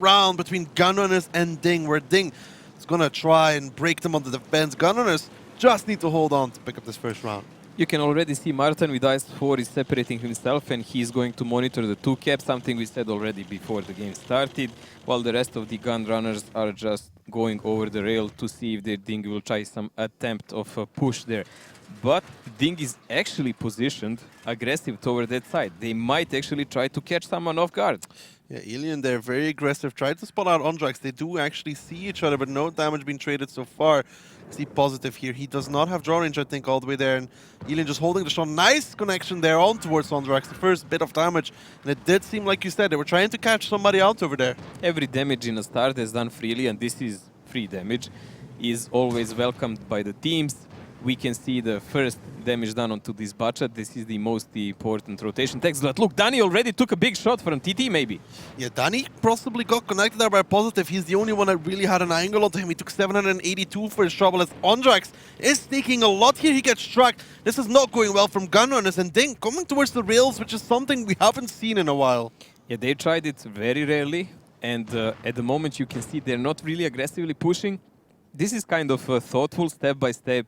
round between Gunrunners and DiNG, where DiNG is going to try and break them on the defense. Gunrunners just need to hold on to pick up this first round. You can already see Martin with Ice 4 is separating himself, and he's going to monitor the 2 cap, something we said already before the game started, while the rest of the gun runners are just going over the rail to see if their DiNG will try some attempt of a push there. But DiNG is actually positioned aggressive toward that side. They might actually try to catch someone off guard. Yeah, Alien, they're very aggressive. Tried to spot out Ondrax. They do actually see each other, but no damage being traded so far. See positive here. He does not have draw range, I think, all the way there. And Alien just holding the shot. Nice connection there on towards Ondrax. The first bit of damage. And it did seem, like you said, they were trying to catch somebody out over there. Every damage in a start is done freely, and this is free damage, is always welcomed by the teams. We can see the first damage done onto this Bachat. This is the most important rotation text. But look, Danny already took a big shot from TT, maybe. Yeah, Danny possibly got connected there by positive. He's the only one that really had an angle onto him. He took 782 for his trouble as Ondrax is taking a lot here. He gets struck. This is not going well from Gunrunners, and DiNG coming towards the rails, which is something we haven't seen in a while. Yeah, they tried it very rarely, and at the moment you can see they're not really aggressively pushing. This is kind of a thoughtful step-by-step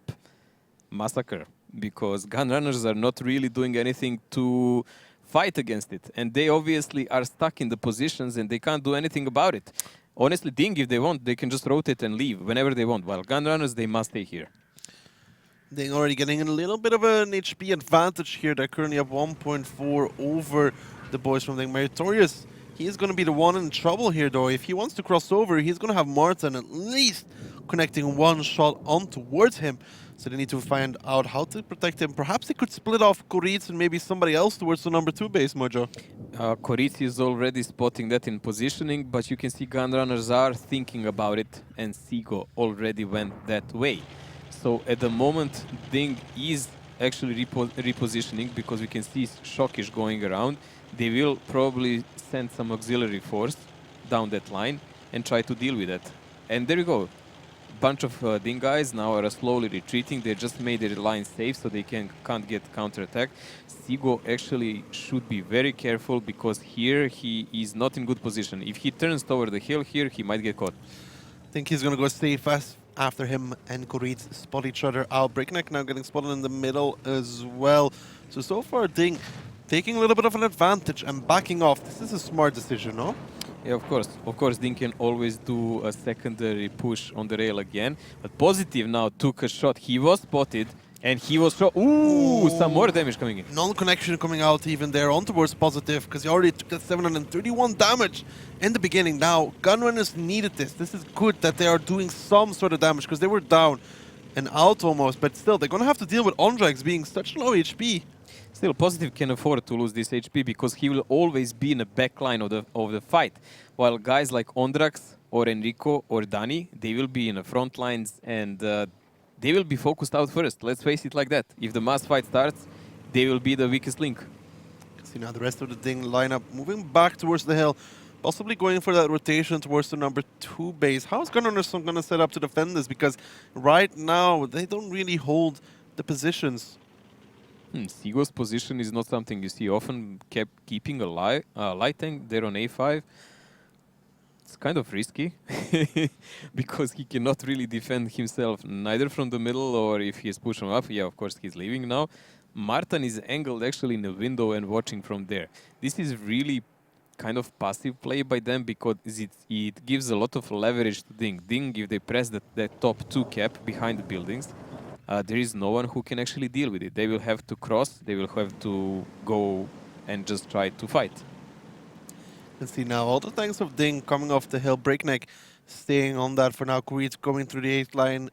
massacre, because Gunrunners are not really doing anything to fight against it, and they obviously are stuck in the positions and they can't do anything about it. Honestly, DiNG, if they want, they can just rotate and leave whenever they want, while Gunrunners, they must stay here. DiNG already getting a little bit of an HP advantage here. They're currently up 1.4 over the boys from DiNG. Meritorious, he's going to be the one in trouble here, though. If he wants to cross over, he's going to have Martin at least connecting one shot on towards him. So they need to find out how to protect him. Perhaps they could split off Koritz and maybe somebody else towards the number 2 base, Mojo. Koritz is already spotting that in positioning, but you can see Gunrunners are thinking about it, and Sigo already went that way. So at the moment, DiNG is actually repositioning, because we can see Shockish going around. They will probably send some auxiliary force down that line and try to deal with that. And there you go. Bunch of DiNG guys now are slowly retreating. They just made their line safe so they can't get counterattacked. Sigo actually should be very careful, because here he is not in good position. If he turns toward the hill here, he might get caught. I think he's going to go stay fast after him and Koritz spot each other out. Breakneck now getting spotted in the middle as well. So far DiNG taking a little bit of an advantage and backing off. This is a smart decision, no? Yeah, of course. Of course, DiNG can always do a secondary push on the rail again. But Positive now took a shot. He was spotted, and he was shot. Ooh, some more damage coming in. Non-connection coming out even there on towards Positive, because he already took that 731 damage in the beginning. Now, Gunrunners needed this. This is good that they are doing some sort of damage, because they were down and out almost. But still, they're going to have to deal with Ondrax being such low HP. Still, Positive can afford to lose this HP, because he will always be in the back line of the fight. While guys like Ondrax or Enrico or Dani, they will be in the front lines, and they will be focused out first. Let's face it like that. If the mass fight starts, they will be the weakest link. See now the rest of the DiNG lineup moving back towards the hill, possibly going for that rotation towards the number 2 base. How is Gunrunners going to set up to defend this? Because right now, they don't really hold the positions. Sigo's position is not something you see often. Keeping a light tank there on A5. It's kind of risky, because he cannot really defend himself, neither from the middle, or if he's pushing up. Yeah, of course, he's leaving now. Martin is angled actually in the window and watching from there. This is really kind of passive play by them, because it gives a lot of leverage to DiNG. DiNG, if they press that top 2 cap behind the buildings, there is no one who can actually deal with it. They will have to cross, they will have to go and just try to fight. Let's see now, all the tanks of DiNG coming off the hill. Breakneck staying on that for now. Koritz going through the 8th line.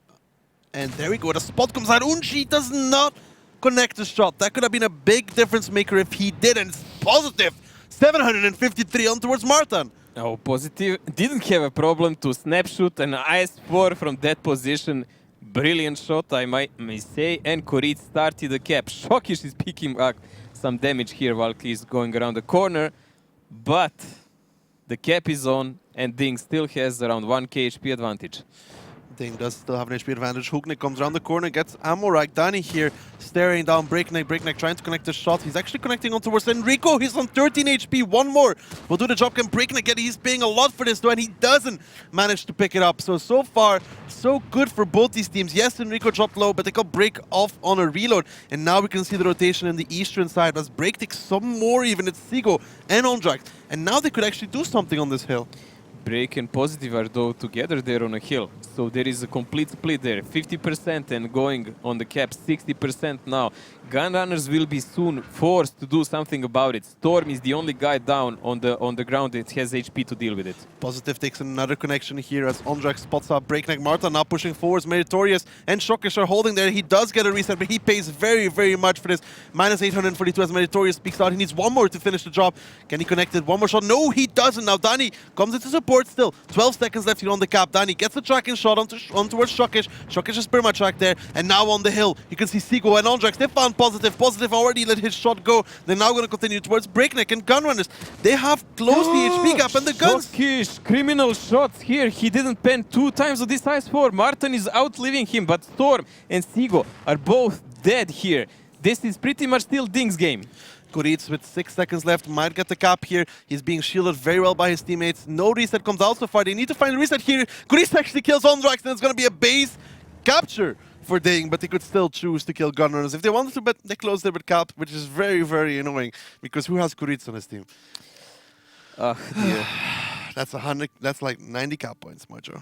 And there we go, the spot comes out. Unchi does not connect the shot. That could have been a big difference maker if he did, and it's Positive. 753 on towards Martin. Oh, Positive didn't have a problem to snapshot an IS-4 from that position. Brilliant shot, I may say, and Koritz started the cap. Shockish is picking up some damage here while he's going around the corner, but the cap is on, and DiNG still has around 1k HP advantage. Ding does still have an HP advantage. Hugnik comes around the corner, gets ammo right. Danny here staring down Breakneck. Breakneck trying to connect the shot. He's actually connecting on towards Enrico. He's on 13 HP. One more will do the job. Can Breakneck get it? He's paying a lot for this though, and he doesn't manage to pick it up. So far, so good for both these teams. Yes, Enrico dropped low, but they got Break off on a reload. And now we can see the rotation in the eastern side as Break takes some more even. It's Sigo and Ondrax. And now they could actually do something on this hill. Break and Positive are though together there on a hill. So there is a complete split there. 50% and going on the cap, 60% now. Gunrunners will be soon forced to do something about it. Storm is the only guy down on the ground that has HP to deal with it. Positive takes another connection here as Ondrax spots up Breakneck. Marta now pushing forwards. Meritorious and Shockish are holding there. He does get a reset, but he pays very, very much for this. Minus 842 as Meritorious speaks out. He needs one more to finish the job. Can he connect it? One more shot? No, he doesn't. Now Danny comes into support still. 12 seconds left here on the cap. Danny gets the tracking shot on towards Shockish. Shockish is perma-tracked there. And now on the hill, you can see Sigo and Ondrax. They found Positive. Positive already let his shot go. They're now going to continue towards Breakneck and Gunrunners. They have closed the HP gap and the guns. Shockish, criminal shots here. He didn't pen 2 times on this ice 4. Martin is outliving him, but Storm and Sigo are both dead here. This is pretty much still DiNG's game. Kuric with 6 seconds left might get the cap here. He's being shielded very well by his teammates. No reset comes out so far. They need to find a reset here. Kuric actually kills Ondrax, and it's going to be a base capture for DiNG, but they could still choose to kill Gunrunners. If they wanted to, but they closed it with cap, which is very, very annoying because who has Kuric on his team? Oh, dear. That's 100. That's like 90 cap points, Mojo.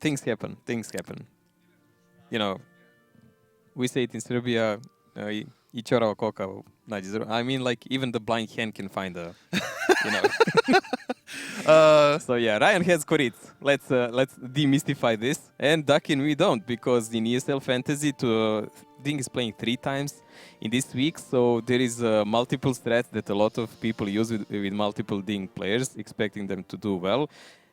Things happen. Things happen. You know, we say it in Serbia, I čorava koka nađe zrno. I mean, like, even the blind hen can find a, you know. So yeah, Ryan has Kuric. Let's demystify this. And Dakin we don't, because in ESL Fantasy, DiNG is playing 3 times in this week, so there is multiple strats that a lot of people use with multiple DiNG players, expecting them to do well.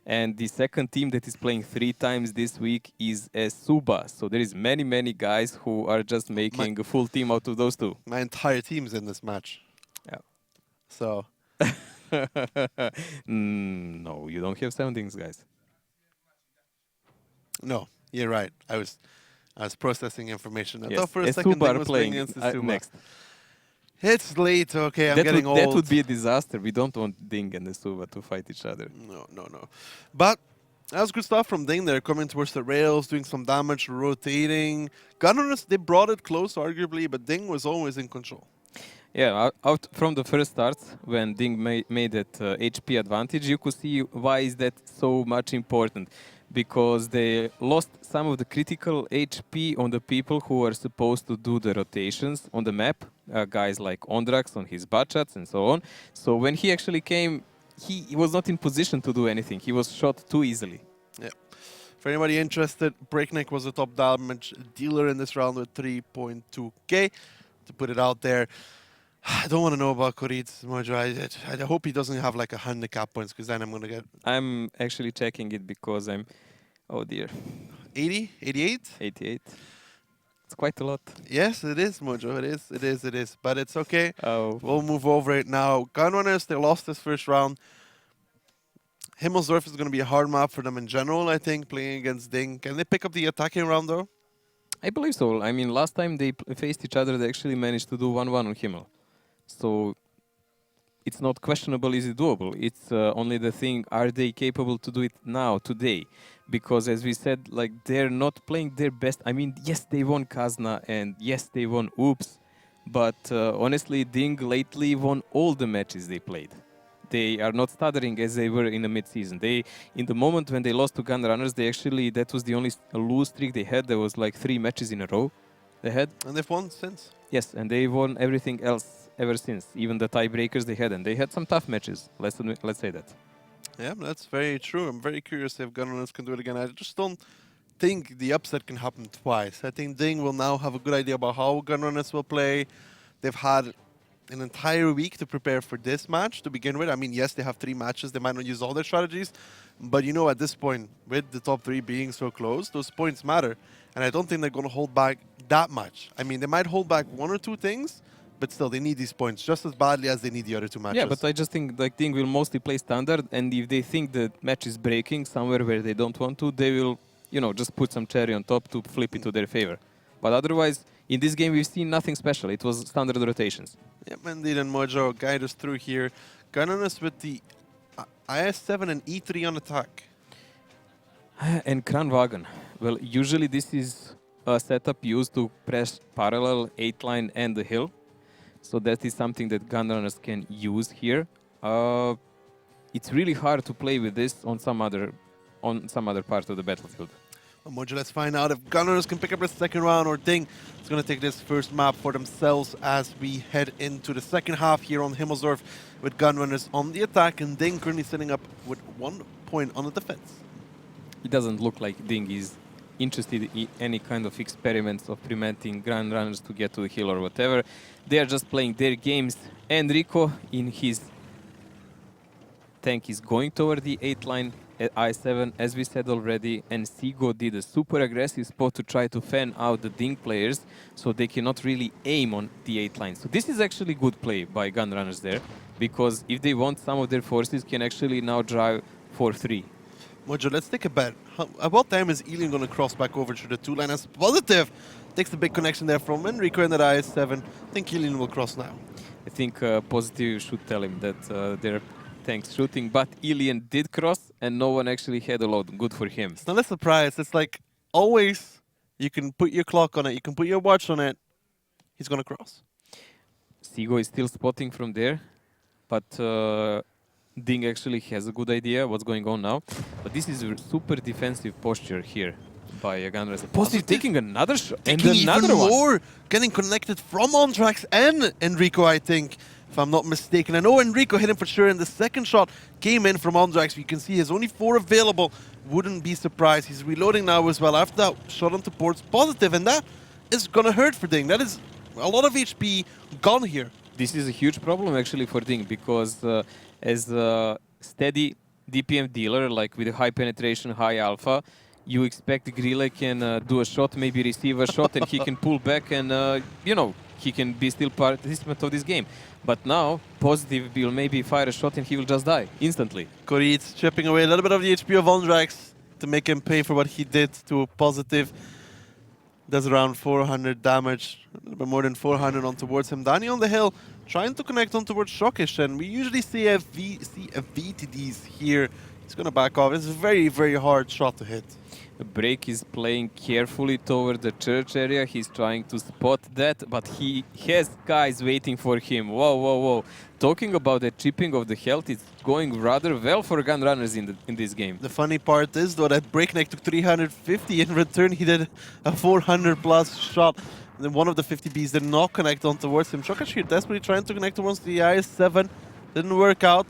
And the second team that is playing 3 times this week is Suba. So there is many guys who are just making a full team out of those 2. My entire team's in this match. Yeah. So. No, you don't have 7 things, guys. No, you're right. I was processing information. I Yes. thought for a second Suba DiNG are was playing against the Suba. next. It's late. Okay, I'm getting old. That would be a disaster. We don't want DiNG and the Suba to fight each other. No. But that was good stuff from DiNG. They're coming towards the rails, doing some damage, rotating. Gunrunners, they brought it close, arguably, but DiNG was always in control. Yeah, out from the first start, when DiNG made that HP advantage, you could see why is that so much important. Because they lost some of the critical HP on the people who are supposed to do the rotations on the map. Guys like Ondrax on his butchots and so on. So when he actually came, he was not in position to do anything. He was shot too easily. Yeah. For anybody interested, Breakneck was the top damage dealer in this round with 3.2k. To put it out there. I don't want to know about Kuric, Mojo. I hope he doesn't have like 100 cap points, because then I'm going to get... I'm actually checking it because I'm... Oh dear. 80? 88? 88. It's quite a lot. Yes, it is, Mojo. It is. But it's okay. Oh. We'll move over it now. Gunrunners, they lost this first round. Himmelsdorf is going to be a hard map for them in general, I think, playing against DiNG. Can they pick up the attacking round, though? I believe so. I mean, last time they faced each other, they actually managed to do 1-1 on Himmel. So it's not questionable, is it doable? It's only the thing, are they capable to do it now, today? Because as we said, like, they're not playing their best. I mean, yes, they won Kazna, and yes, they won Oops. But honestly, DiNG lately won all the matches they played. They are not stuttering as they were in the mid-season. In the moment when they lost to Gunrunners, that was the only lose streak they had. There was like 3 matches in a row they had. And they've won since. Yes, and they won everything else ever since, even the tiebreakers they had, and they had some tough matches. Let's say that. Yeah, that's very true. I'm very curious if Gunrunners can do it again. I just don't think the upset can happen twice. I think DiNG will now have a good idea about how Gunrunners will play. They've had an entire week to prepare for this match to begin with. I mean, yes, they have 3 matches. They might not use all their strategies. But, you know, at this point, with the top 3 being so close, those points matter. And I don't think they're going to hold back that much. I mean, they might hold back 1 or 2 things, but still, they need these points just as badly as they need the other 2 matches. Yeah, but I just think like DiNG will mostly play standard, and if they think the match is breaking somewhere where they don't want to, they will you know, just put some cherry on top to flip it to their favor. But otherwise, in this game, we've seen nothing special. It was standard rotations. Yep, indeed, and Mojo guide us through here. Gunrunners with the IS-7 and E3 on attack. And Kranwagen. Well, usually this is a setup used to press parallel 8 line and the hill. So that is something that Gunrunners can use here. It's really hard to play with this on some other part of the battlefield. Well, Mojo, let's find out if Gunrunners can pick up the second round or DiNG is going to take this first map for themselves as we head into the second half here on Himmelsdorf with Gunrunners on the attack and DiNG currently sitting up with 1 point on the defense. It doesn't look like DiNG is interested in any kind of experiments of preventing Gunrunners to get to the hill or whatever. They are just playing their games. Enrico in his tank is going toward the 8 line at I7, as we said already, and Sigo did a super aggressive spot to try to fan out the DiNG players, so they cannot really aim on the 8 line. So this is actually good play by Gunrunners there, because if they want, some of their forces can actually now drive 4-3. Mojo, let's take a bet. At what time is Elian going to cross back over to the 2 line as Positive takes the big connection there from Enrico and that IS-7. I think Elian will cross now. I think Positive should tell him that they're tanks shooting, but Elian did cross and no one actually had a load. Good for him. It's not a surprise. It's like always you can put your clock on it, you can put your watch on it. He's going to cross. Sigo is still spotting from there, but DiNG actually has a good idea what's going on now. But this is a super defensive posture here by Gunrunners. Positive taking another shot and another even one. more, getting connected from Ondrax and Enrico, I think, if I'm not mistaken. I know Enrico hit him for sure, and the second shot came in from Ondrax. You can see there's only 4 available. Wouldn't be surprised. He's reloading now as well after that shot onto ports Positive, and that is going to hurt for DiNG. That is a lot of HP gone here. This is a huge problem actually for DiNG, because as a steady DPM dealer, like with high penetration, high alpha, you expect Grille can do a shot, maybe receive a shot, and he can pull back and, you know, he can be still participant of this game. But now, Positive will maybe fire a shot and he will just die instantly. Koritz chipping away a little bit of the HP of Ondrax to make him pay for what he did to Positive. Does around 400 damage, a little bit more than 400 on towards him. Danny on the hill, trying to connect on towards Shockish, and we usually see a VTDs here. He's going to back off. It's a very, very hard shot to hit. Break is playing carefully toward the church area. He's trying to spot that, but he has guys waiting for him. Whoa, whoa, whoa. Talking about the chipping of the health, it's going rather well for Gunrunners in this game. The funny part is, though, that Breakneck took 350. In return, he did a 400-plus shot. And then one of the 50Bs did not connect on towards him. Shockish here desperately trying to connect towards the IS-7. Didn't work out.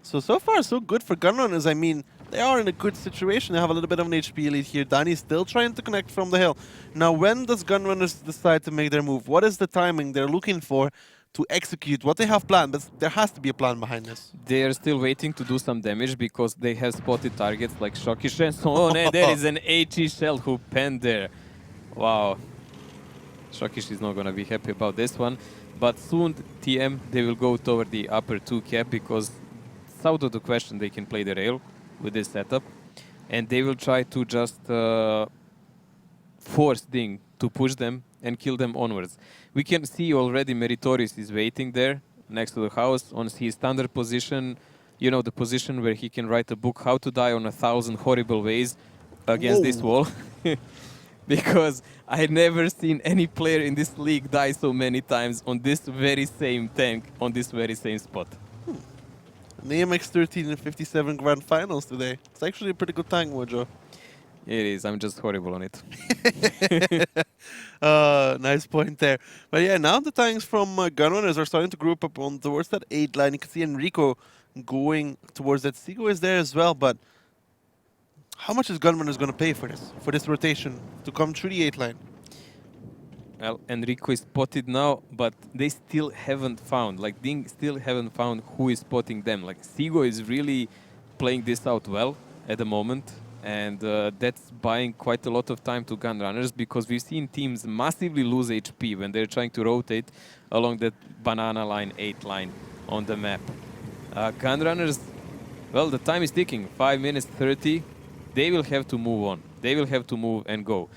So far, so good for Gunrunners. I mean, they are in a good situation. They have a little bit of an HP lead here. Danny's still trying to connect from the hill. Now, when does Gunrunners decide to make their move? What is the timing they're looking for to execute what they have planned? But there has to be a plan behind this. They are still waiting to do some damage because they have spotted targets like Shockish and so on. And there is an HE shell who penned there. Wow. Shockish is not going to be happy about this one. But soon, TM, they will go toward the upper 2 cap because it's out of the question they can play the rail with this setup. And they will try to just force DiNG to push them and kill them onwards. We can see already Meritorious is waiting there next to the house on his standard position. You know, the position where he can write a book, How to Die on 1,000 Horrible Ways against this wall. Because I never seen any player in this league die so many times on this very same tank, on this very same spot. The AMX-13 and 57 Grand Finals today. It's actually a pretty good tank, Mojo. It is. I'm just horrible on it. Nice point there. But yeah, now the tanks from Gunrunners are starting to group up on towards that 8 line. You can see Enrico going towards that. Sigo is there as well, but how much is Gunrunners going to pay for this rotation to come through the 8 line? Well, Enrico is spotted now, but they still haven't found, like DiNG still haven't found who is spotting them. Like Sigo is really playing this out well at the moment, and that's buying quite a lot of time to Gunrunners because we've seen teams massively lose HP when they're trying to rotate along that banana line, 8 line on the map. Gunrunners, well, the time is ticking, 5 minutes 30. They will have to move on. They will have to move and go.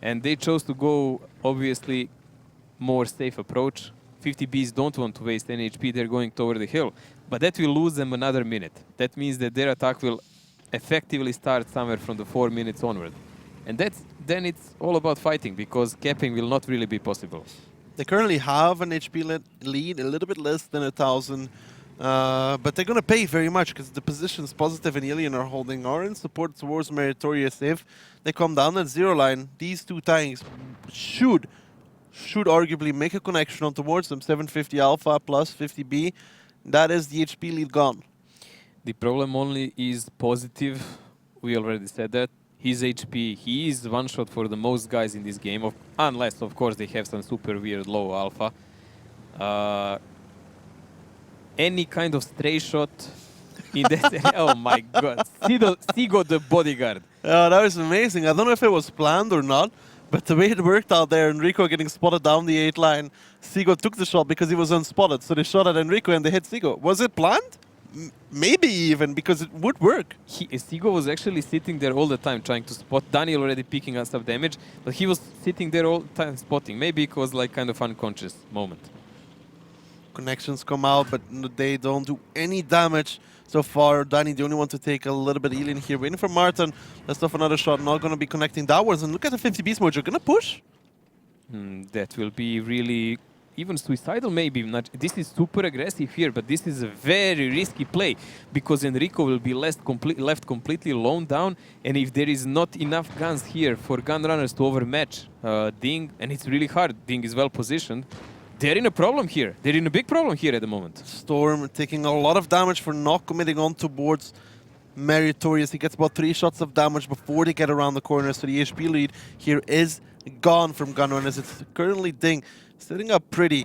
And they chose to go, obviously, more safe approach. 50 Bs don't want to waste any HP, they're going toward the hill. But that will lose them another minute. That means that their attack will effectively start somewhere from the 4 minutes onward. And then it's all about fighting, because capping will not really be possible. They currently have an HP lead, a little bit less than 1,000. But they're going to pay very much, because the positions Positive and Alien are holding are in support towards Meritorious. If they come down at 0 line, these two tanks should arguably make a connection on towards them. 750 Alpha plus 50B. That is the HP lead gone. The problem only is Positive. We already said that. His HP, he is one shot for the most guys in this game, unless, of course, they have some super weird low alpha. Any kind of stray shot in that. Oh my god. Sigo the bodyguard. That was amazing. I don't know if it was planned or not, but the way it worked out there, Enrico getting spotted down the 8 line, Sigo took the shot because he was unspotted. So they shot at Enrico and they hit Sigo. Was it planned? Maybe even, because it would work. Sigo was actually sitting there all the time trying to spot. Danny already picking up some damage, but he was sitting there all the time spotting. Maybe it was like kind of unconscious moment. Connections come out, but they don't do any damage so far. Danny, the only one to take a little bit healing here. Waiting for Martin. Let's off another shot. Not going to be connecting downwards. And look at the 50 Beast Mojo. Going to push? That will be really even suicidal, maybe. This is super aggressive here, but this is a very risky play, because Enrico will be left completely alone down. And if there is not enough guns here for Gunrunners to overmatch DiNG, and it's really hard, DiNG is well positioned, they're in a problem here. They're in a big problem here at the moment. Storm taking a lot of damage for not committing on towards Meritorious. He gets about 3 shots of damage before they get around the corner, so the HP lead here is gone from Gunrunners. It's currently DiNG sitting up pretty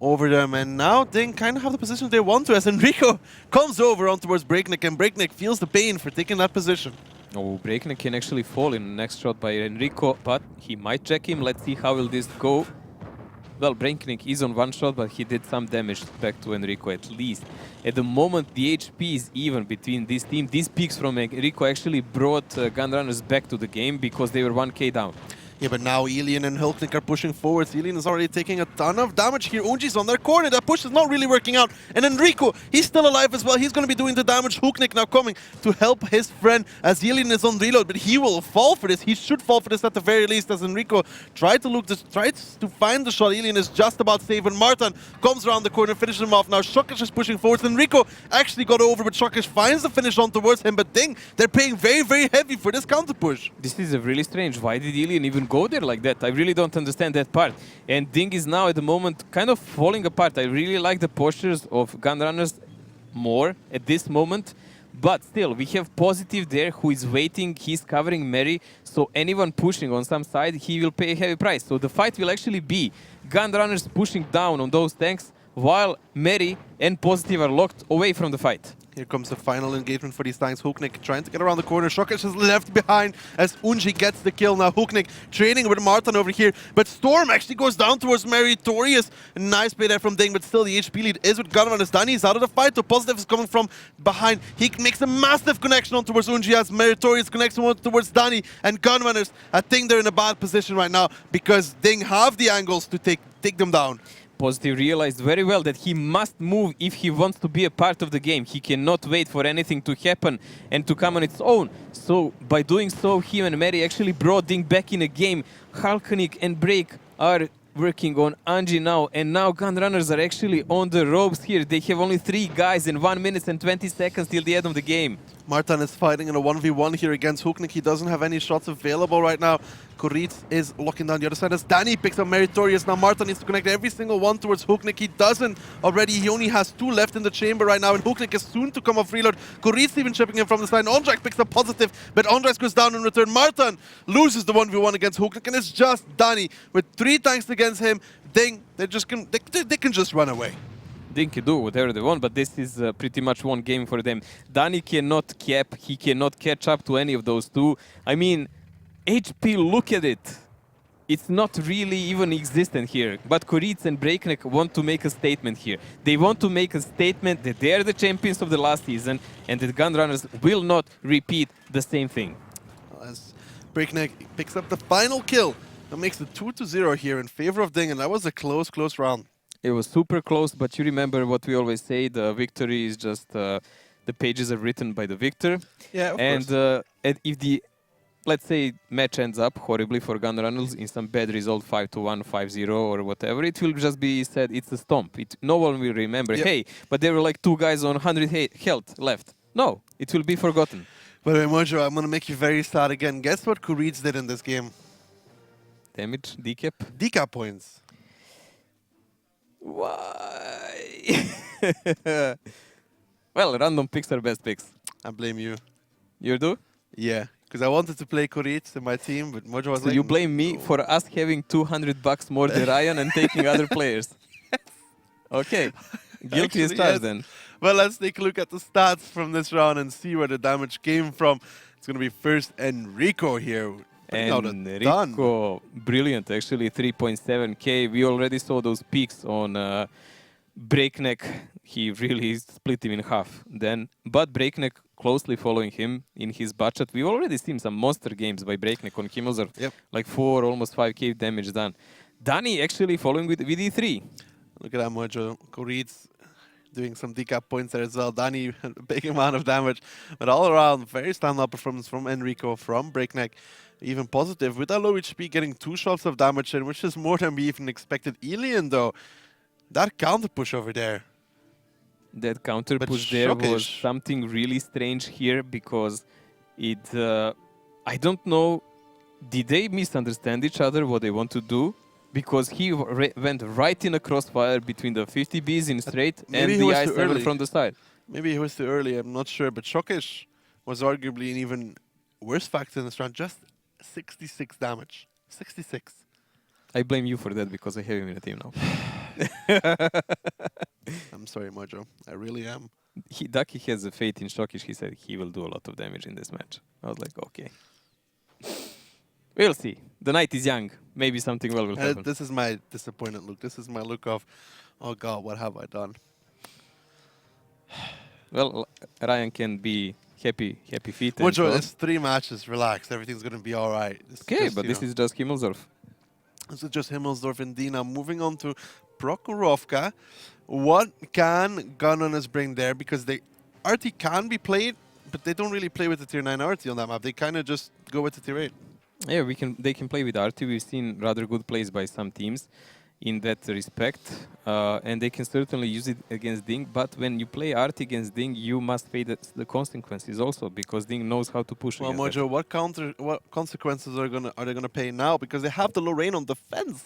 over them, and now DiNG kind of have the position they want to, as Enrico comes over on towards Breakneck, and Breakneck feels the pain for taking that position. Oh, Breakneck can actually fall in the next shot by Enrico, but he might check him. Let's see how will this go. Well, Breakneck is on 1 shot, but he did some damage back to Enrico at least. At the moment, the HP is even between this team. These picks from Enrico actually brought Gunrunners back to the game, because they were 1k down. Yeah, but now Elian and Hulknik are pushing forward. Elian is already taking a ton of damage here. Unji's on their corner. That push is not really working out. And Enrico, he's still alive as well. He's going to be doing the damage. Hulknik now coming to help his friend, as Elian is on reload. But he will fall for this. He should fall for this at the very least, as Enrico tries to find the shot. Elian is just about safe. And Martin comes around the corner, finishes him off. Now Shokish is pushing forward. Enrico actually got over, but Shokish finds the finish on towards him. But DiNG, they're paying very, very heavy for this counter push. This is really strange. Why did Elian even go there like that? I really don't understand that part. And DiNG is now at the moment kind of falling apart. I really like the postures of Gunrunners more at this moment. But still, we have Positive there who is waiting. He's covering Mary. So anyone pushing on some side, he will pay a heavy price. So the fight will actually be Gunrunners pushing down on those tanks, while Mary and Positive are locked away from the fight. Here comes the final engagement for these tanks. Hulknik trying to get around the corner. Shokish is left behind as Unji gets the kill. Now Hulknik training with Martin over here. But Storm actually goes down towards Meritorious. Nice play there from DiNG, but still the HP lead is with Gunrunners. Danny is out of the fight. So Positive is coming from behind. He makes a massive connection on towards Unji, as Meritorious connects on towards Danny. And Gunrunners, I think they're in a bad position right now, because DiNG have the angles to take them down. Positive realized very well that he must move if he wants to be a part of the game. He cannot wait for anything to happen and to come on its own. So by doing so, him and Mary actually brought DiNG back in a game. Halkanik and Break are working on Anji now, and now Gunrunners are actually on the ropes here. They have only 3 guys in 1 minute and 20 seconds till the end of the game. Martin is fighting in a 1v1 here against Hulknik. He doesn't have any shots available right now. Koritz is locking down the other side as Danny picks up Meritorious. Now Martin needs to connect every single one towards Hulknik. He doesn't already. He only has 2 left in the chamber right now, and Hulknik is soon to come off reload. Koritz even chipping him from the side. Ondrak picks up Positive, but Ondrak goes down in return. Martin loses the 1v1 against Hulknik, and it's just Danny with 3 tanks against him. DiNG, they can just run away. DiNG can do whatever they want, but this is pretty much one game for them. Danny cannot cap, he cannot catch up to any of those 2. I mean, HP, look at it. It's not really even existent here. But Koritz and Breakneck want to make a statement here. They want to make a statement that they are the champions of the last season, and that Gunrunners will not repeat the same thing. As Breakneck picks up the final kill. That makes it 2-0 here in favor of DiNG, and that was a close round. It was super close, but you remember what we always say, the victory is just the pages are written by the victor. Yeah, of and course. And if the, let's say, match ends up horribly for Gunrunners in some bad result, 5-1, 5-0 or whatever, it will just be said it's a stomp. No one will remember, hey, but there were like 2 guys on 100 health left. No, it will be forgotten. But Mojo, I'm going to make you very sad again. Guess what Kurids did in this game? Damage, decap? Decap points. Why? Well, random picks are best picks. I blame you. You do? Yeah, because I wanted to play Kurids in my team, but Mojo was So like, you blame me for us having $200 more than Ryan and taking other players. Okay, guilty as charged then. Well, let's take a look at the stats from this round and see where the damage came from. It's going to be first Enrico here. Enrico, brilliant actually, 3.7k. We already saw those peaks on Breakneck. He really split him in half then. But Breakneck closely following him in his budget. We've already seen some monster games by Breakneck on Himmelsorf. Yep. Like 4, almost 5k damage done. Danny actually following with E3. Look at that Mojo. Kurids doing some decap points there as well. Danny, a big amount of damage. But all around, very standout performance from Enrico, from Breakneck. Even positive. With that low HP, getting 2 shots of damage in, which is more than we even expected. Elian, though, that counter push over there. That counter push there was something really strange here because it... I don't know, did they misunderstand each other what they want to do? Because he went right in a crossfire between the 50Bs in straight and the I7 from the side. Maybe he was too early, I'm not sure. But Shokish was arguably an even worse factor in this round. Just 66 damage. 66. I blame you for that because I have him in the team now. I'm sorry, Mojo. I really am. Ducky has a faith in Shokish. He said he will do a lot of damage in this match. I was like, okay. We'll see. The night is young. Maybe something well will happen. This is my disappointed look. This is my look of, oh God, what have I done? Well, Ryan can be happy feet. Mojo, it's 3 matches. Relax. Everything's going to be all right. Okay, but this is just Himmelsorf. This is just Himmelsdorf and Dina. Moving on to Prokhorovka. What can Gunrunners bring there? Because RT can be played, but they don't really play with the tier 9 RT on that map. They kind of just go with the tier 8. Yeah, they can play with RT. We've seen rather good plays by some teams in that respect, and they can certainly use it against DiNG. But when you play RT against DiNG, you must pay the consequences also, because DiNG knows how to push. Well, Mojo, what consequences are they gonna pay now? Because they have the Lorraine on defense.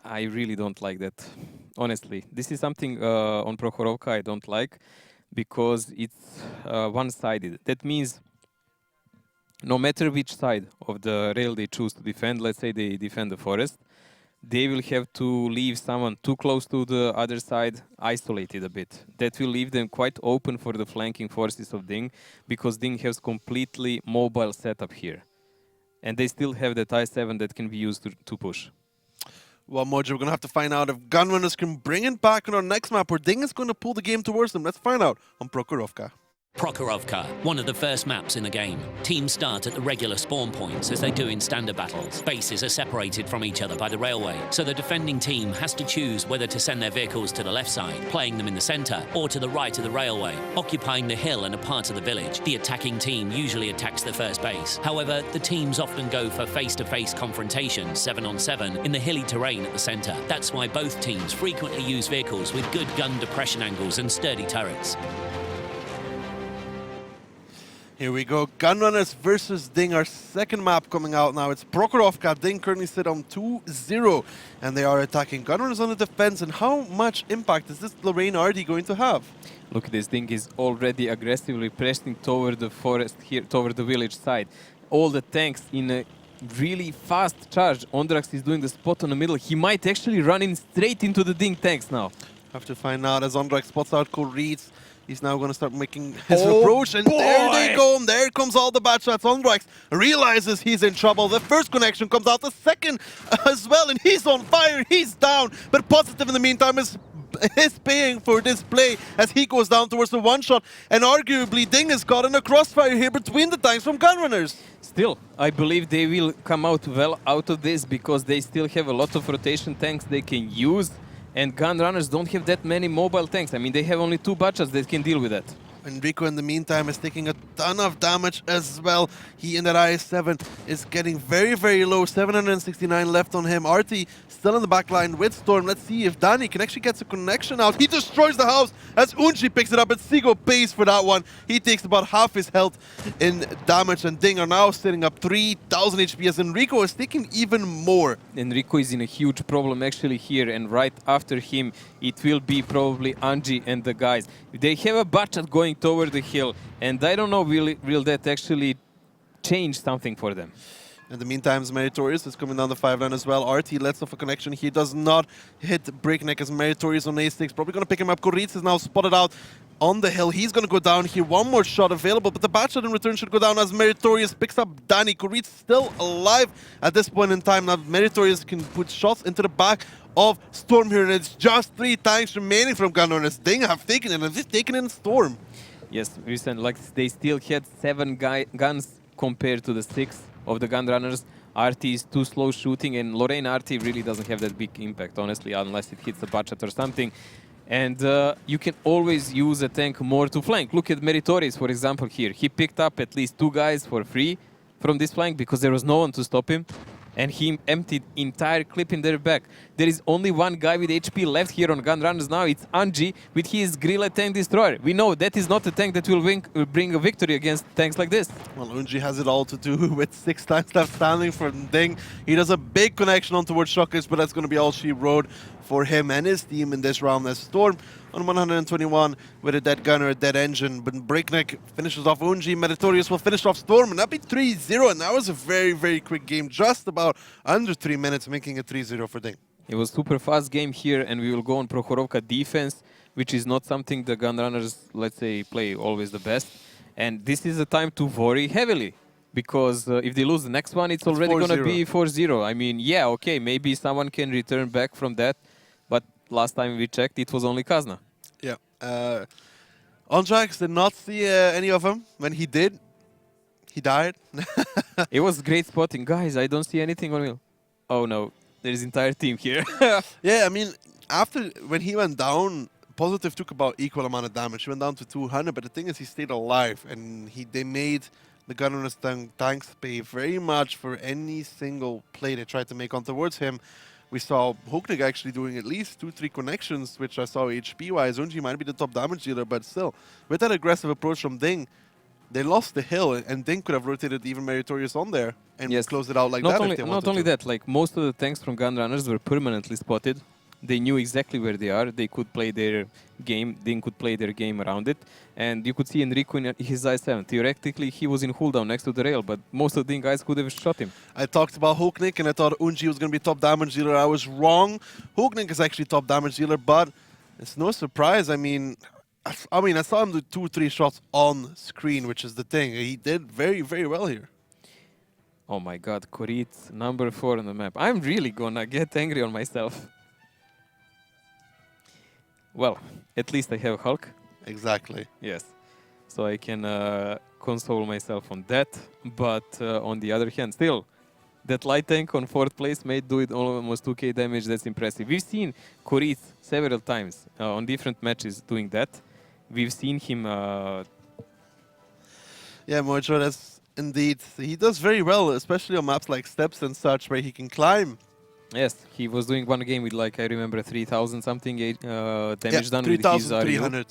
I really don't like that, honestly. This is something on Prokhorovka I don't like, because it's one-sided. That means no matter which side of the rail they choose to defend, let's say they defend the forest, they will have to leave someone too close to the other side, isolated a bit. That will leave them quite open for the flanking forces of DiNG, because DiNG has completely mobile setup here. And they still have that I7 that can be used to push. Well, Mojo, we're going to have to find out if Gunrunners can bring it back on our next map, where DiNG is going to pull the game towards them. Let's find out on Prokhorovka. Prokhorovka, one of the first maps in the game. Teams start at the regular spawn points, as they do in standard battles. Bases are separated from each other by the railway, so the defending team has to choose whether to send their vehicles to the left side, playing them in the centre, or to the right of the railway, occupying the hill and a part of the village. The attacking team usually attacks the first base. However, the teams often go for face-to-face confrontations, 7-on-7, in the hilly terrain at the centre. That's why both teams frequently use vehicles with good gun depression angles and sturdy turrets. Here we go, Gunrunners versus DiNG, our second map coming out now. It's Prokhorovka. DiNG currently sit on 2-0, and they are attacking Gunrunners on the defense. And how much impact is this Lorraine RD going to have? Look at this, DiNG is already aggressively pressing toward the forest here, toward the village side. All the tanks in a really fast charge. Ondrax is doing the spot on the middle. He might actually run in straight into the DiNG tanks now. Have to find out as Ondrax spots out Kurids. He's now going to start making his approach, and there they go. And there comes all the bad shots. Ondrax realizes he's in trouble. The first connection comes out, the second as well, and he's on fire. He's down. But Positive in the meantime is is paying for this play as he goes down towards the one-shot. And arguably, DiNG is caught in a crossfire here between the tanks from Gunrunners. Still, I believe they will come out well out of this because they still have a lot of rotation tanks they can use. And Gunrunners don't have that many mobile tanks. I mean, they have only 2 Bachas that can deal with that. And Rico, in the meantime, is taking a ton of damage as well. He in that IS-7 is getting very, very low. 769 left on him. Artie still in the back line with Storm. Let's see if Danny can actually get a connection out. He destroys the house as Unji picks it up, and Sigo pays for that one. He takes about half his health in damage, and DiNG are now sitting up 3,000 HP as Enrico is taking even more. Enrico is in a huge problem actually here, and right after him it will be probably Anji and the guys. They have a Bachat going toward the hill, and I don't know will that actually change something for them. In the meantime, Meritorious is coming down the 5-line as well. RT lets off a connection. He does not hit Breakneck as Meritorious on A6. Probably going to pick him up. Koritz is now spotted out on the hill. He's going to go down here. One more shot available, but the Bachelor in return should go down as Meritorious picks up Danny. Koritz still alive at this point in time. Now Meritorious can put shots into the back of Storm here, and it's just 3 tanks remaining from Gunrunners. DiNG have taken it, and they've taken in Storm. Yes, recent, like they still had 7 guns compared to the 6 of the Gunrunners. RT is too slow shooting, and Lorraine RT really doesn't have that big impact, honestly, unless it hits the Bachat or something. And you can always use a tank more to flank. Look at Meritorious, for example, here. He picked up at least 2 guys for free from this flank because there was no one to stop him. And he emptied entire clip in their back. There is only 1 guy with HP left here on Gunrunners now. It's Anji with his Grilla Tank Destroyer. We know that is not a tank that will bring a victory against tanks like this. Well, Unji has it all to do with 6 tanks left standing for DiNG. He does a big connection on towards Shockers, but that's going to be all she wrote for him and his team in this round as Storm on 121 with a dead gunner, a dead engine. But Breakneck finishes off Unji. Meritorious will finish off Storm, and that'd be 3-0. And that was a very, very quick game, just about under 3 minutes, making it 3-0 for DiNG. It was super fast game here, and we will go on Prokhorovka defense, which is not something the Gunrunners, let's say, play always the best. And this is a time to worry heavily, because if they lose the next one, it's already going to be 4-0. I mean, yeah, okay, maybe someone can return back from that, but last time we checked, it was only Kazna. Yeah. Onjax did not see any of them. When he did, he died. It was great spotting. Guys, I don't see anything on Will. Oh no, there's entire team here. Yeah, I mean, after when he went down, Positive took about equal amount of damage. He went down to 200, but the thing is he stayed alive, and they made the Gunrunners tanks pay very much for any single play they tried to make on towards him. We saw Huknik actually doing at least 2-3 connections, which I saw HP-wise. Unji might be the top damage dealer, but still, with that aggressive approach from DiNG, they lost the hill, and DiNG could have rotated even Meritorious on there and closed it out like that if they wanted Not only to. that, like most of the tanks from Gunrunners were permanently spotted. They knew exactly where they are. They could play their game. DiNG could play their game around it. And you could see Enrico in his I-7. Theoretically, he was in cooldown next to the rail, but most of the DiNG guys could have shot him. I talked about Huknik, and I thought Unji was going to be top damage dealer. I was wrong. Huknik is actually top damage dealer, but it's no surprise. I mean, I saw him do 2-3 shots on screen, which is the thing. He did very, very well here. Oh my god, Korit, number 4 on the map. I'm really gonna get angry on myself. Well, at least I have Hulk. Exactly. Yes. So I can console myself on that. But on the other hand, still, that light tank on 4th place may do it almost 2k damage. That's impressive. We've seen Korit several times on different matches doing that. We've seen him... Yeah, Mojo, that's indeed. He does very well, especially on maps like Steps and such, where he can climb. Yes, he was doing one game with, like, I remember 3,000 something damage done with his RU. 3,300.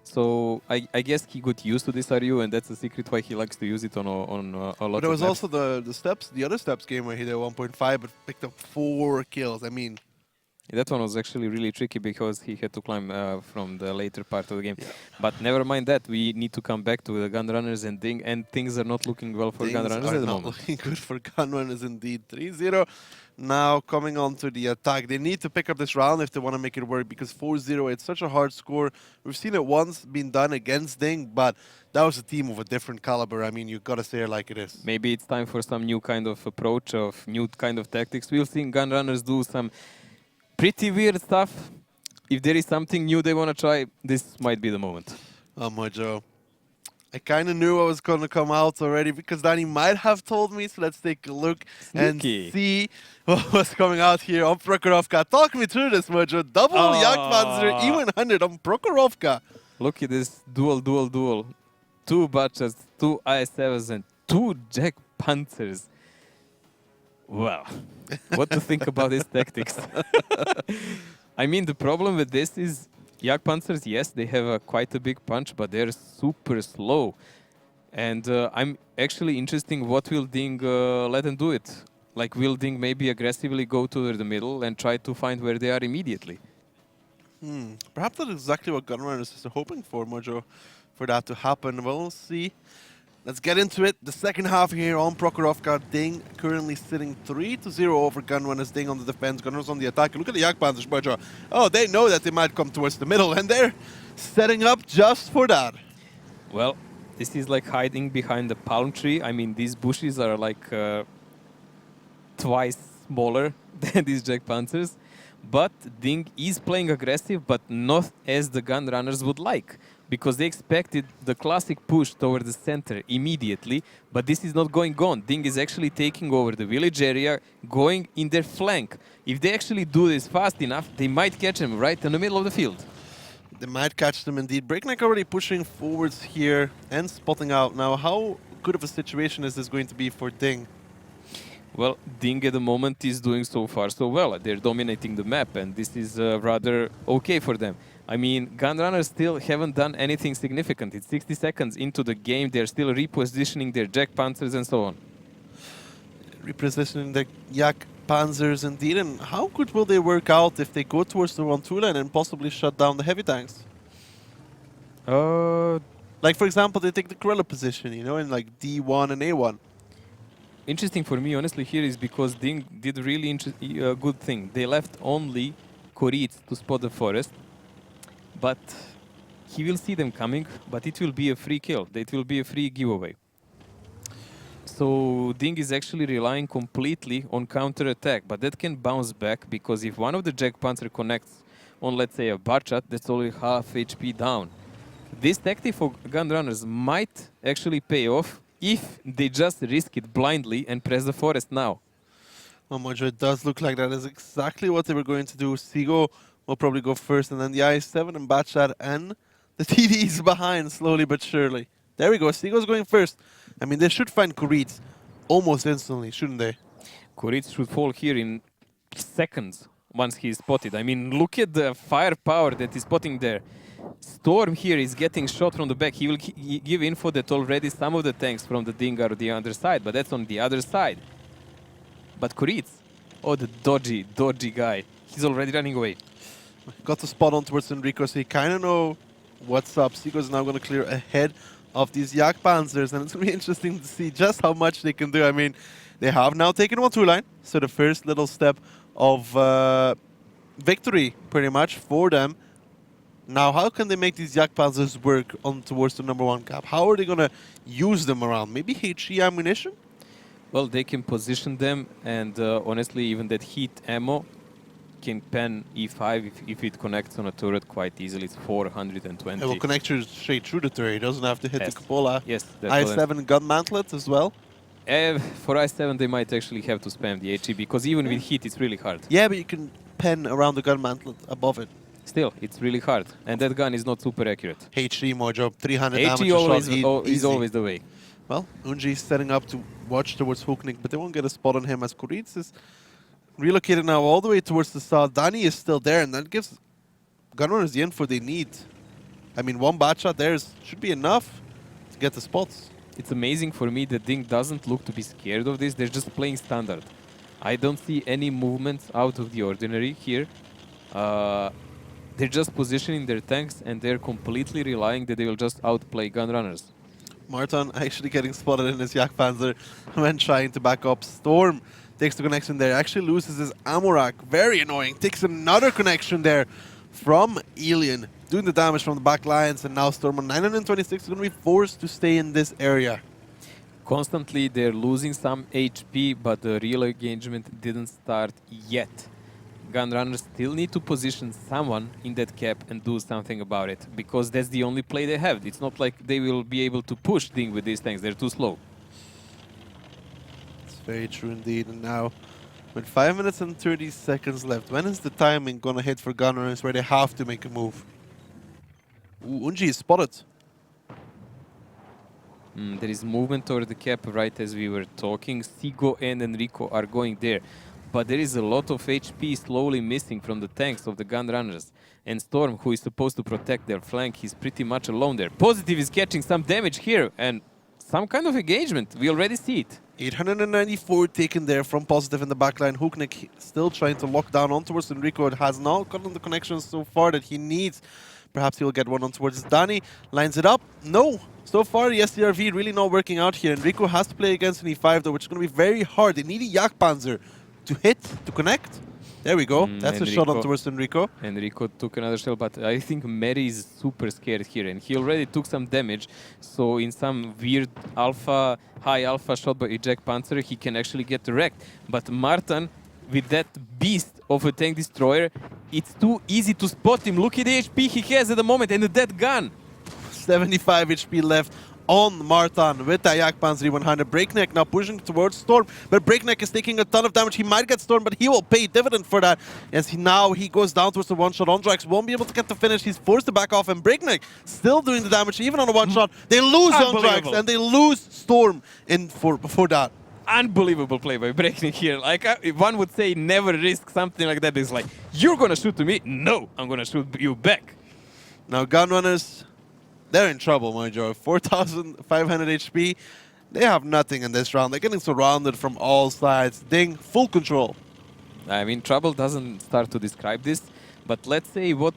So I guess he got used to this RU, and that's the secret why he likes to use it on a lot of But there was maps. also the other Steps game where he did 1.5 but picked up 4 kills. I mean... That one was actually really tricky because he had to climb from the later part of the game. Yeah. But never mind that, we need to come back to the Gunrunners and DiNG, and things are not looking well for Gunrunners at the moment. Looking good for Gunrunners indeed. 3-0. Now coming on to the attack. They need to pick up this round if they want to make it work, because 4-0, it's such a hard score. We've seen it once being done against DiNG, but that was a team of a different caliber. I mean, you got to say it like it is. Maybe it's time for some new kind of approach, of new kind of tactics. We'll see Gunrunners do some pretty weird stuff. if there is something new they want to try, this might be the moment. Oh, Mojo. I kind of knew I was going to come out already because Danny might have told me, so let's take a look and Sneaky. see what was coming out here on Prokhorovka. Talk me through this, Mojo. Double Jagdpanzer E100 on Prokhorovka. Look at this duel. 2 Butchers, 2 IS-7s, and 2 Jack Panzers. Wow. What to think about these tactics? I mean, the problem with this is Jagdpanzers, yes, they have quite a big punch, but they're super slow. And I'm actually interested what will DiNG let them do it. Like, will DiNG maybe aggressively go to the middle and try to find where they are immediately? Perhaps that's exactly what Gunrunners is hoping for, Mojo, for that to happen. Well, we'll see. Let's get into it. The second half here on Prokhorovka. DiNG currently sitting 3-0 over Gunrunners. DiNG on the defense, Gunrunners on the attack. Look at the Jagdpanzers, Mojo. Oh, they know that they might come towards the middle, and they're setting up just for that. Well, this is like hiding behind the palm tree. I mean, these bushes are like twice smaller than these Jagdpanzers. But DiNG is playing aggressive, but not as the Gunrunners would like. Because they expected the classic push toward the center immediately, but this is not going on. DiNG is actually taking over the village area, going in their flank. If they actually do this fast enough, they might catch them right in the middle of the field. They might catch them indeed. Breakneck already pushing forwards here and spotting out. Now, how good of a situation is this going to be for DiNG? Well, DiNG at the moment is doing so far so well. They're dominating the map, and this is rather okay for them. I mean, Gunrunners still haven't done anything significant. It's 60 seconds into the game. They're still repositioning their Jagdpanzers and so on. Repositioning the Jagdpanzers indeed. And how good will they work out if they go towards the 1-2 line and possibly shut down the heavy tanks? Like, for example, they take the Corella position, you know, in like D1 and A1. Interesting for me, honestly, here is because DiNG did a really good thing. They left only Koritz to spot the forest. But he will see them coming, but it will be a free kill. It will be a free giveaway. So DiNG is actually relying completely on counter-attack, but that can bounce back because if one of the Jagdpanzer connects on, let's say, a Barchat, that's only half HP down. This tactic for Gunrunners might actually pay off if they just risk it blindly and press the forest now. Oh, Mojo, it does look like that is exactly what they were going to do. Sigo will probably go first, and then the IS-7 and Batchat and the TDs behind, slowly but surely. There we go, Sigo's going first. I mean, they should find Koritz almost instantly, shouldn't they? Koritz should fall here in seconds once he is spotted. I mean, look at the firepower that he's spotting there. Storm here is getting shot from the back. He will give info that already some of the tanks from the DiNG are on the other side, but that's on the other side. But Koritz, oh, the dodgy guy. He's already running away. Got the spot on towards Enrico, so you kind of know what's up. Sigo's now going to clear ahead of these Jagdpanzers, and it's going to be interesting to see just how much they can do. I mean, they have now taken 1-2 line, so the first little step of victory, pretty much, for them. Now, how can they make these Jagdpanzers work on towards the #1 gap? How are they going to use them around? Maybe HE ammunition? Well, they can position them, and honestly, even that heat ammo can pen E5 if it connects on a turret quite easily. It's 420. It will connect you straight through the turret. It doesn't have to hit the cupola. Yes. IS-7 gun mantlet as well. For IS-7, they might actually have to spam the HE because even with heat, it's really hard. Yeah, but you can pen around the gun mantlet above it. Still, it's really hard, and that gun is not super accurate. HE Mojo, 300 damage HE is shot, always the way. Well, Unji is setting up to watch towards Hooknik, but they won't get a spot on him as Koritz is relocated now all the way towards the south. Dani is still there, and that gives Gunrunners the info they need. I mean, one bad shot there should be enough to get the spots. It's amazing for me that DiNG doesn't look to be scared of this. They're just playing standard. I don't see any movements out of the ordinary here. They're just positioning their tanks, and they're completely relying that they will just outplay Gunrunners. Martin actually getting spotted in his Jagdpanzer when trying to back up. Storm takes the connection there, actually loses his ammo rack. Very annoying. Takes another connection there from Alien, doing the damage from the back lines, and now Storm on 926 is going to be forced to stay in this area. Constantly, they're losing some HP, but the real engagement didn't start yet. Gunrunners still need to position someone in that cap and do something about it, because that's the only play they have. It's not like they will be able to push DiNG with these tanks. They're too slow. It's very true indeed. And now, with 5 minutes and 30 seconds left, when is the timing gonna hit for Gunrunners where they have to make a move? Ooh, Unji is spotted. There is movement toward the cap right as we were talking. Sigo and Enrico are going there. But there is a lot of HP slowly missing from the tanks of the Gunrunners. And Storm, who is supposed to protect their flank, he's pretty much alone there. Positive is catching some damage here and some kind of engagement. We already see it. 894 taken there from Positive in the backline. Hooknick still trying to lock down on towards Enrico. It has not gotten the connection so far that he needs. Perhaps he'll get one on towards Danny. Lines it up. No. So far, the SDRV really not working out here. Enrico has to play against an E5 though, which is going to be very hard. They need a Jagdpanzer to hit, to connect. There we go. That's a shot on towards Enrico. Enrico took another shell, but I think Mary is super scared here, and he already took some damage. So in some weird alpha, high alpha shot by Jack Panzer, he can actually get wrecked. But Martin, with that beast of a tank destroyer, it's too easy to spot him. Look at the HP he has at the moment, and that gun. 75 HP left on Martin with the Jagdpanzer 100. Breakneck now pushing towards Storm, but Breakneck is taking a ton of damage. He might get Storm, but he will pay dividend for that. As now he goes down towards the one-shot. Ondrax won't be able to get the finish. He's forced to back off, and Breakneck still doing the damage even on a one-shot. They lose Ondrax, and they lose Storm for that. Unbelievable play by Breakneck here. Like, one would say never risk something like that. It's like, you're gonna shoot to me? No, I'm gonna shoot you back. Now Gunrunners, they're in trouble, my Joe. 4,500 HP. They have nothing in this round. They're getting surrounded from all sides. DiNG, full control. I mean, trouble doesn't start to describe this, but let's say what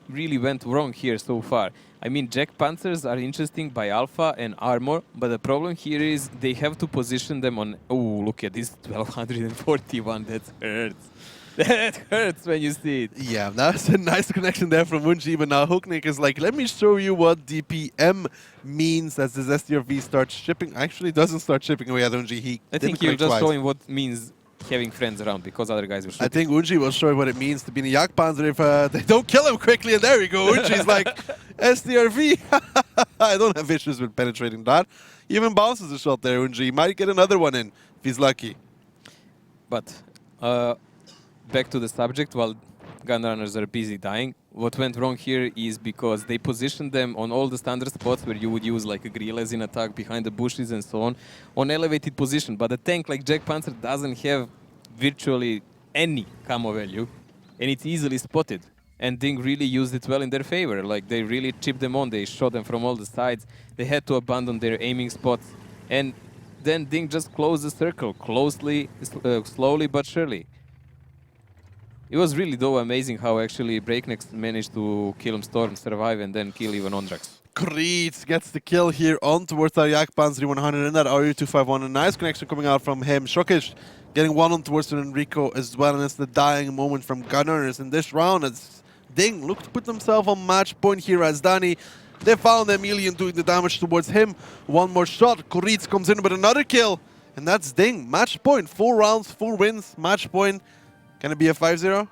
really went wrong here so far. I mean, Jack Panzers are interesting by alpha and armor, but the problem here is they have to position them on... Oh, look at this 1241. That hurts. That hurts when you see it. Yeah, that's a nice connection there from Wunji, but now Hooknick is like, let me show you what DPM means as this SDRV starts shipping. Actually, doesn't start shipping away at Wunji. I think you're just showing what means having friends around, because other guys will shoot. I think Wunji was showing what it means to be in a Jagdpanzer if they don't kill him quickly, and there we go. Wunji's like, SDRV. I don't have issues with penetrating that. Even bounces a shot there, Wunji. Might get another one in if he's lucky. But back to the subject, while Gunrunners are busy dying, what went wrong here is because they positioned them on all the standard spots where you would use like a Grilles in attack behind the bushes and so on elevated position. But a tank like Jack Panzer doesn't have virtually any camo value, and it's easily spotted. And DiNG really used it well in their favor. Like, they really chipped them on, they shot them from all the sides. They had to abandon their aiming spots. And then DiNG just closed the circle, slowly but surely. It was really, though, amazing how actually Breakneck managed to kill him, Storm, survive, and then kill even Ondrax. Kreitz gets the kill here on towards our Jagdpanzer 100 in that RU251. A nice connection coming out from him. Shokish getting one on towards Enrico as well, and it's the dying moment from Gunrunners in this round as DiNG look to put themselves on match point here as Danny. They found Emilian doing the damage towards him. One more shot. Kreitz comes in with another kill, and that's DiNG. Match point. 4 rounds, 4 wins. Match point. Can it be a 5-0?